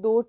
2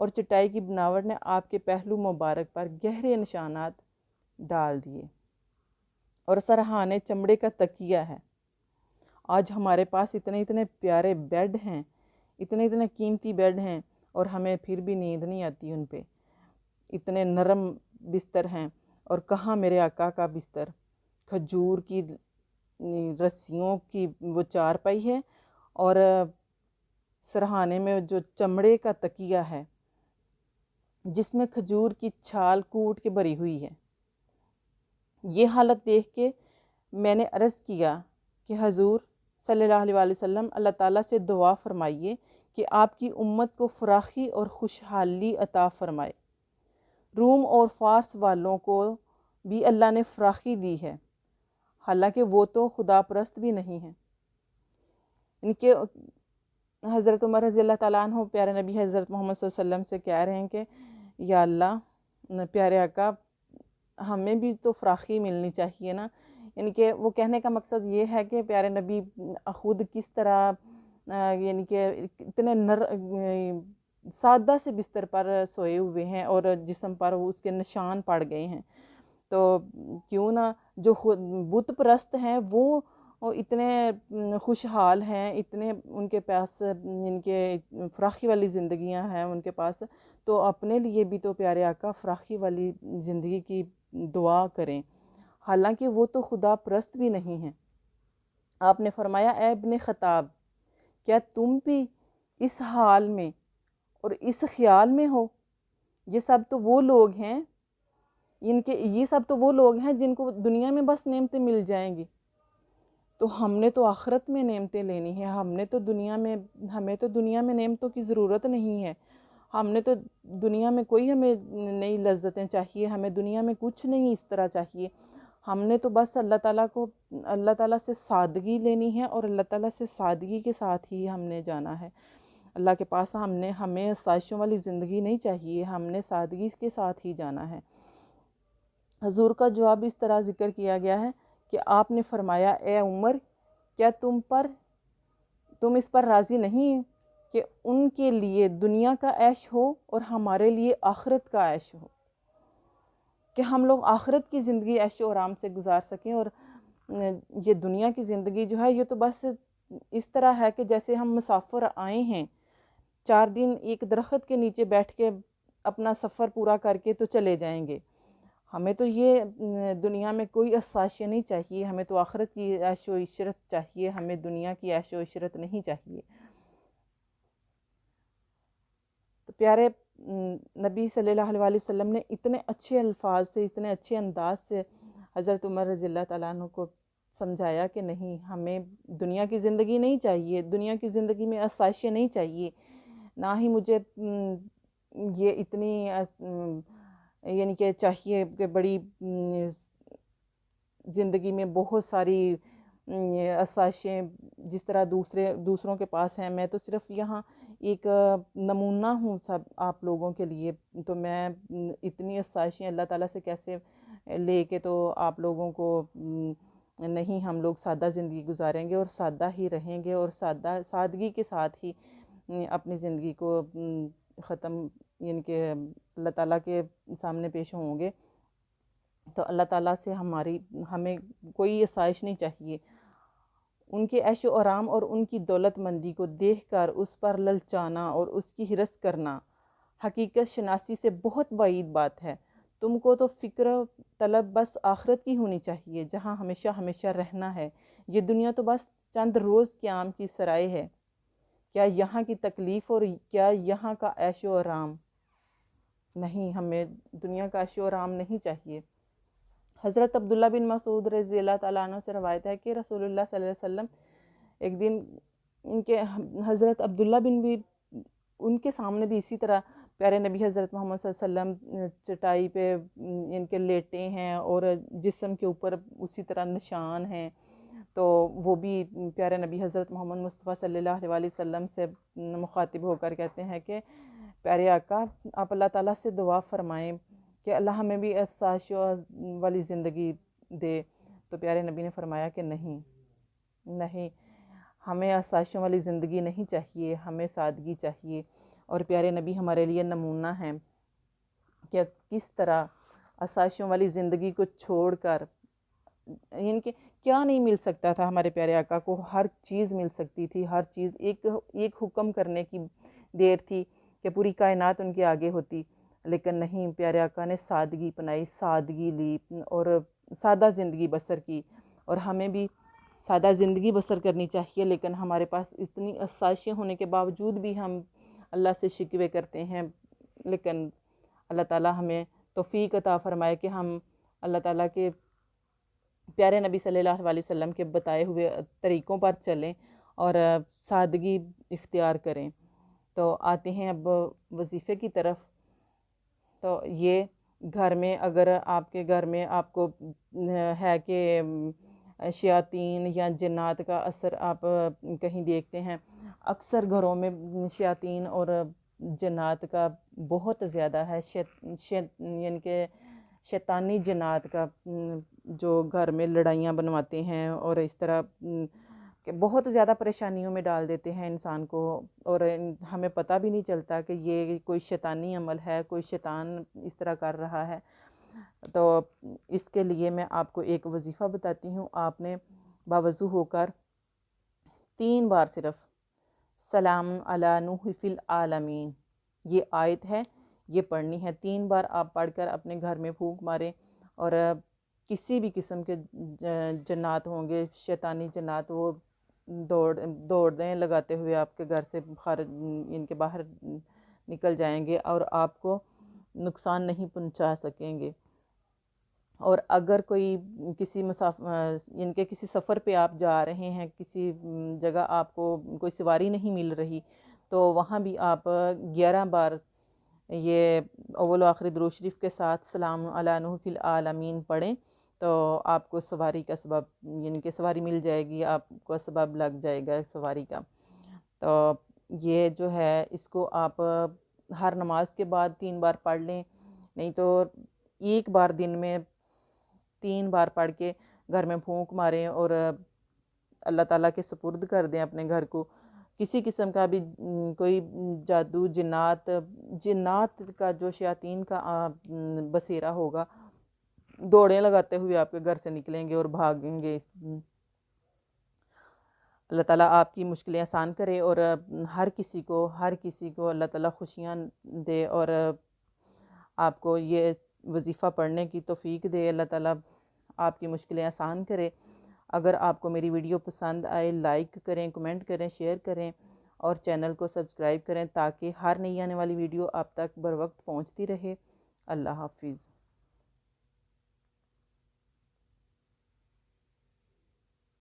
اور چٹائی کی بناوٹ نے آپ کے پہلو مبارک پر گہرے نشانات ڈال دیے۔ اور سرہانے چمڑے کا تکیہ ہے۔ آج ہمارے پاس اتنے پیارے بیڈ ہیں، اتنے قیمتی بیڈ ہیں، اور ہمیں پھر بھی نیند نہیں آتی ان پہ۔ اتنے نرم بستر ہیں، اور کہاں میرے آقا کا بستر، کھجور کی رسیوں کی وہ چارپائی ہے، اور سرہانے میں جو چمڑے کا تکیہ ہے جس میں کھجور کی چھال کوٹ کے بھری ہوئی ہے۔ یہ حالت دیکھ کے میں نے عرض کیا کہ حضور صلی اللہ علیہ وسلم اللہ تعالیٰ سے دعا فرمائیے کہ آپ کی امت کو فراخی اور خوشحالی عطا فرمائے۔ روم اور فارس والوں کو بھی اللہ نے فراخی دی ہے، حالانکہ وہ تو خدا پرست بھی نہیں ہیں۔ ان کے حضرت عمر رضی اللہ تعالیٰ عنہ پیارے نبی حضرت محمد صلی اللہ علیہ وسلم سے کہہ رہے ہیں کہ یا اللہ پیارے آقا ہمیں بھی تو فراخی ملنی چاہیے نا۔ یعنی کہ وہ کہنے کا مقصد یہ ہے کہ پیارے نبی خود کس طرح یعنی کہ اتنے سادہ سے بستر پر سوئے ہوئے ہیں اور جسم پر اس کے نشان پڑ گئے ہیں، تو کیوں نہ جو خود بت پرست ہیں وہ اتنے خوشحال ہیں، اتنے ان کے پاس ان کے فراخی والی زندگیاں ہیں ان کے پاس، تو اپنے لیے بھی تو پیارے آقا فراخی والی زندگی کی دعا کریں، حالانکہ وہ تو خدا پرست بھی نہیں ہیں۔ آپ نے فرمایا اے ابن خطاب، کیا تم بھی اس حال میں اور اس خیال میں ہو؟ یہ سب تو وہ لوگ ہیں جن کو دنیا میں بس نعمتیں مل جائیں گی، تو ہم نے تو آخرت میں نعمتیں لینی ہیں، ہمیں تو دنیا میں نعمتوں کی ضرورت نہیں ہے، ہم نے تو دنیا میں کوئی ہمیں نئی لذتیں چاہیے، ہمیں دنیا میں کچھ نہیں اس طرح چاہیے، ہم نے تو بس اللہ تعالیٰ سے سادگی لینی ہے، اور اللہ تعالیٰ سے سادگی کے ساتھ ہی ہم نے جانا ہے اللہ کے پاس۔ ہمیں آسائشوں والی زندگی نہیں چاہیے، ہم نے سادگی کے ساتھ ہی جانا ہے۔ حضور کا جواب اس طرح ذکر کیا گیا ہے کہ آپ نے فرمایا اے عمر، کیا تم اس پر راضی نہیں کہ ان کے لیے دنیا کا عیش ہو اور ہمارے لیے آخرت کا عیش ہو، کہ ہم لوگ آخرت کی زندگی عیش و آرام سے گزار سکیں، اور یہ دنیا کی زندگی جو ہے یہ تو بس اس طرح ہے کہ جیسے ہم مسافر آئے ہیں، 4 دن ایک درخت کے نیچے بیٹھ کے اپنا سفر پورا کر کے تو چلے جائیں گے۔ ہمیں تو یہ دنیا میں کوئی آسائشیں نہیں چاہیے، ہمیں تو آخرت کی عیش و عشرت چاہیے، ہمیں دنیا کی عیش و عشرت نہیں چاہیے۔ تو پیارے نبی صلی اللہ علیہ وسلم نے اتنے اچھے الفاظ سے، اتنے اچھے انداز سے حضرت عمر رضی اللہ تعالیٰ عنہ کو سمجھایا کہ نہیں، ہمیں دنیا کی زندگی نہیں چاہیے، دنیا کی زندگی میں آسائشیں نہیں چاہیے، نہ ہی مجھے یہ اتنی یعنی کہ چاہیے کہ بڑی زندگی میں بہت ساری آسائشیں جس طرح دوسروں کے پاس ہیں، میں تو صرف یہاں ایک نمونہ ہوں سب آپ لوگوں کے لیے، تو میں اتنی آسائشیں اللہ تعالیٰ سے کیسے لے کے تو آپ لوگوں کو نہیں، ہم لوگ سادہ زندگی گزاریں گے اور سادہ ہی رہیں گے، اور سادگی کے ساتھ ہی اپنی زندگی کو ختم یعنی کہ اللہ تعالیٰ کے سامنے پیش ہوں گے۔ تو اللہ تعالیٰ سے ہمیں کوئی آسائش نہیں چاہیے۔ ان کے عیش و آرام اور ان کی دولت مندی کو دیکھ کر اس پر للچانا اور اس کی حرص کرنا حقیقت شناسی سے بہت بعید بات ہے۔ تم کو تو فکر طلب بس آخرت کی ہونی چاہیے، جہاں ہمیشہ ہمیشہ رہنا ہے۔ یہ دنیا تو بس چند روز قیام کی سرائے ہے۔ کیا یہاں کی تکلیف اور کیا یہاں کا عیش و آرام؟ نہیں، ہمیں دنیا کا عیش و آرام نہیں چاہیے۔ حضرت عبداللہ بن مسعود رضی اللہ تعالیٰ عنہ سے روایت ہے کہ رسول اللہ صلی اللہ علیہ وسلم ایک دن ان کے حضرت عبداللہ بن بھی ان کے سامنے بھی اسی طرح پیارے نبی حضرت محمد صلی اللہ علیہ وسلم چٹائی پہ ان کے لیٹے ہیں اور جسم کے اوپر اسی طرح نشان ہیں، تو وہ بھی پیارے نبی حضرت محمد مصطفیٰ صلی اللہ علیہ وسلم سے مخاطب ہو کر کہتے ہیں کہ پیارے آقا آپ اللہ تعالیٰ سے دعا فرمائیں کہ اللہ ہمیں بھی آسائشوں والی زندگی دے۔ تو پیارے نبی نے فرمایا کہ نہیں، ہمیں آسائشوں والی زندگی نہیں چاہیے، ہمیں سادگی چاہیے، اور پیارے نبی ہمارے لیے نمونہ ہیں کہ کس طرح آسائشوں والی زندگی کو چھوڑ کر، ان کے کیا نہیں مل سکتا تھا ہمارے پیارے آقا کو، ہر چیز مل سکتی تھی، ہر چیز ایک حکم کرنے کی دیر تھی کہ پوری کائنات ان کے آگے ہوتی، لیکن نہیں، پیارے آقا نے سادگی اپنائی، سادگی لی اور سادہ زندگی بسر کی۔ اور ہمیں بھی سادہ زندگی بسر کرنی چاہیے، لیکن ہمارے پاس اتنی آسائشیں ہونے کے باوجود بھی ہم اللہ سے شکوے کرتے ہیں، لیکن اللہ تعالیٰ ہمیں توفیق عطا فرمائے کہ ہم اللہ تعالیٰ کے پیارے نبی صلی اللہ علیہ وسلم کے بتائے ہوئے طریقوں پر چلیں اور سادگی اختیار کریں۔ تو آتے ہیں اب وظیفے کی طرف۔ تو یہ گھر میں، اگر آپ کے گھر میں آپ کو ہے کہ شیاطین یا جنات کا اثر آپ کہیں دیکھتے ہیں، اکثر گھروں میں شیاطین اور جنات کا بہت زیادہ ہے، یعنی کہ شیطانی جنات کا، جو گھر میں لڑائیاں بنواتے ہیں اور اس طرح کہ بہت زیادہ پریشانیوں میں ڈال دیتے ہیں انسان کو، اور ہمیں پتہ بھی نہیں چلتا کہ یہ کوئی شیطانی عمل ہے، کوئی شیطان اس طرح کر رہا ہے۔ تو اس کے لیے میں آپ کو ایک وظیفہ بتاتی ہوں۔ آپ نے باوضو ہو کر 3 بار صرف سلام علی نوح فی العالمین، یہ آیت ہے، یہ پڑھنی ہے 3 بار۔ آپ پڑھ کر اپنے گھر میں پھونک ماریں، اور کسی بھی قسم کے جنات ہوں گے، شیطانی جنات، وہ دوڑ دیں لگاتے ہوئے آپ کے گھر سے خارج، ان کے باہر نکل جائیں گے اور آپ کو نقصان نہیں پہنچا سکیں گے۔ اور اگر کوئی ان کے کسی سفر پہ آپ جا رہے ہیں، کسی جگہ آپ کو کوئی سواری نہیں مل رہی، تو وہاں بھی آپ 11 بار یہ اول و آخری درود شریف کے ساتھ سلام علی نوح فی العالمین پڑھیں، تو آپ کو سواری کا سبب، یعنی کہ سواری مل جائے گی، آپ کو سبب لگ جائے گا سواری کا۔ تو یہ جو ہے، اس کو آپ ہر نماز کے بعد 3 بار پڑھ لیں، نہیں تو ایک بار دن میں 3 بار پڑھ کے گھر میں پھونک ماریں اور اللہ تعالیٰ کے سپرد کر دیں اپنے گھر کو۔ کسی قسم کا بھی کوئی جادو، جنات کا، جو شیاطین کا بسیرا ہوگا، دوڑیں لگاتے ہوئے آپ کے گھر سے نکلیں گے اور بھاگیں گے۔ اللہ تعالیٰ آپ کی مشکلیں آسان کرے، اور ہر کسی کو اللہ تعالیٰ خوشیاں دے، اور آپ کو یہ وظیفہ پڑھنے کی توفیق دے۔ اللہ تعالیٰ آپ کی مشکلیں آسان کرے۔ اگر آپ کو میری ویڈیو پسند آئے، لائک کریں، کمنٹ کریں، شیئر کریں، اور چینل کو سبسکرائب کریں تاکہ ہر نئی آنے والی ویڈیو آپ تک بر وقت پہنچتی رہے۔ اللہ حافظ۔